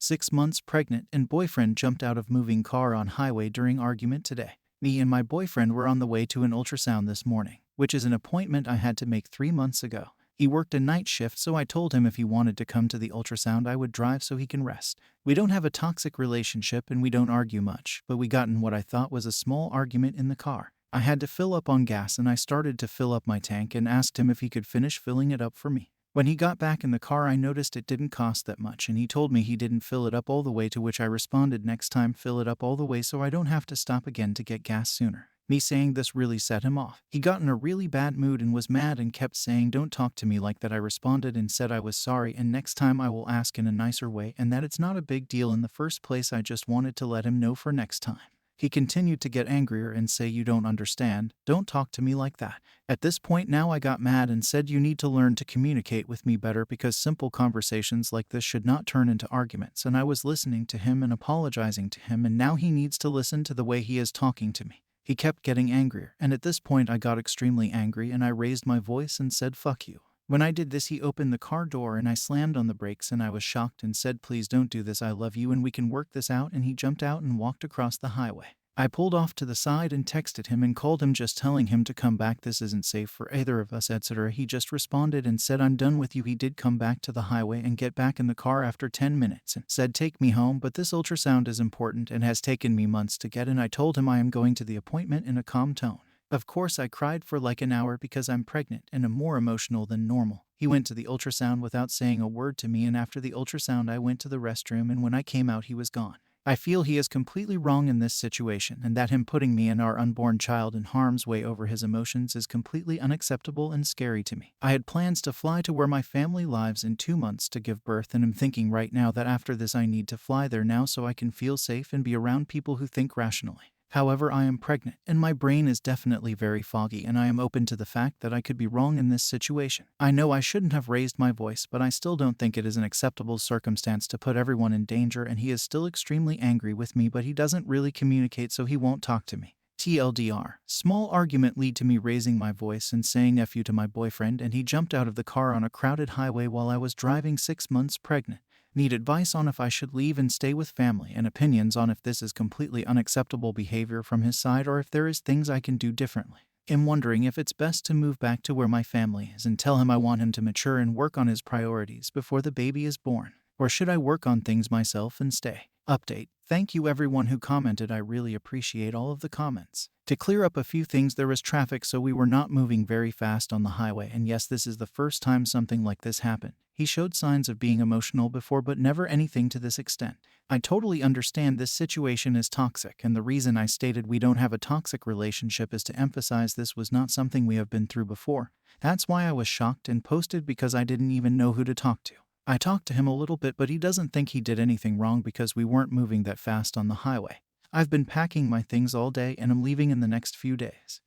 6 months pregnant and boyfriend jumped out of moving car on highway during argument today. Me and my boyfriend were on the way to an ultrasound this morning, which is an appointment I had to make 3 months ago. He worked a night shift, so I told him if he wanted to come to the ultrasound I would drive so he can rest. We don't have a toxic relationship and we don't argue much, but we got in what I thought was a small argument in the car. I had to fill up on gas and I started to fill up my tank and asked him if he could finish filling it up for me. When he got back in the car I noticed it didn't cost that much and he told me he didn't fill it up all the way, to which I responded, next time fill it up all the way so I don't have to stop again to get gas sooner. Me saying this really set him off. He got in a really bad mood and was mad and kept saying don't talk to me like that. I responded and said I was sorry and next time I will ask in a nicer way and that it's not a big deal in the first place. I just wanted to let him know for next time. He continued to get angrier and say you don't understand, don't talk to me like that. At this point now I got mad and said you need to learn to communicate with me better because simple conversations like this should not turn into arguments, and I was listening to him and apologizing to him and now he needs to listen to the way he is talking to me. He kept getting angrier and at this point I got extremely angry and I raised my voice and said fuck you. When I did this he opened the car door and I slammed on the brakes and I was shocked and said please don't do this, I love you and we can work this out, and he jumped out and walked across the highway. I pulled off to the side and texted him and called him just telling him to come back, this isn't safe for either of us, etc. He just responded and said I'm done with you. He did come back to the highway and get back in the car after 10 minutes and said take me home, but this ultrasound is important and has taken me months to get, and I told him I am going to the appointment in a calm tone. Of course I cried for like an hour because I'm pregnant and am more emotional than normal. He went to the ultrasound without saying a word to me, and after the ultrasound I went to the restroom and when I came out he was gone. I feel he is completely wrong in this situation and that him putting me and our unborn child in harm's way over his emotions is completely unacceptable and scary to me. I had plans to fly to where my family lives in 2 months to give birth, and I'm thinking right now that after this I need to fly there now so I can feel safe and be around people who think rationally. However, I am pregnant and my brain is definitely very foggy and I am open to the fact that I could be wrong in this situation. I know I shouldn't have raised my voice, but I still don't think it is an acceptable circumstance to put everyone in danger, and he is still extremely angry with me but he doesn't really communicate so he won't talk to me. TLDR, small argument lead to me raising my voice and saying F you to my boyfriend and he jumped out of the car on a crowded highway while I was driving 6 months pregnant. Need advice on if I should leave and stay with family, and opinions on if this is completely unacceptable behavior from his side or if there is things I can do differently. I'm wondering if it's best to move back to where my family is and tell him I want him to mature and work on his priorities before the baby is born. Or should I work on things myself and stay? Update. Thank you everyone who commented, I really appreciate all of the comments. To clear up a few things, there was traffic so we were not moving very fast on the highway, and yes, this is the first time something like this happened. He showed signs of being emotional before but never anything to this extent. I totally understand this situation is toxic, and the reason I stated we don't have a toxic relationship is to emphasize this was not something we have been through before. That's why I was shocked and posted because I didn't even know who to talk to. I talked to him a little bit but he doesn't think he did anything wrong because we weren't moving that fast on the highway. I've been packing my things all day and I'm leaving in the next few days.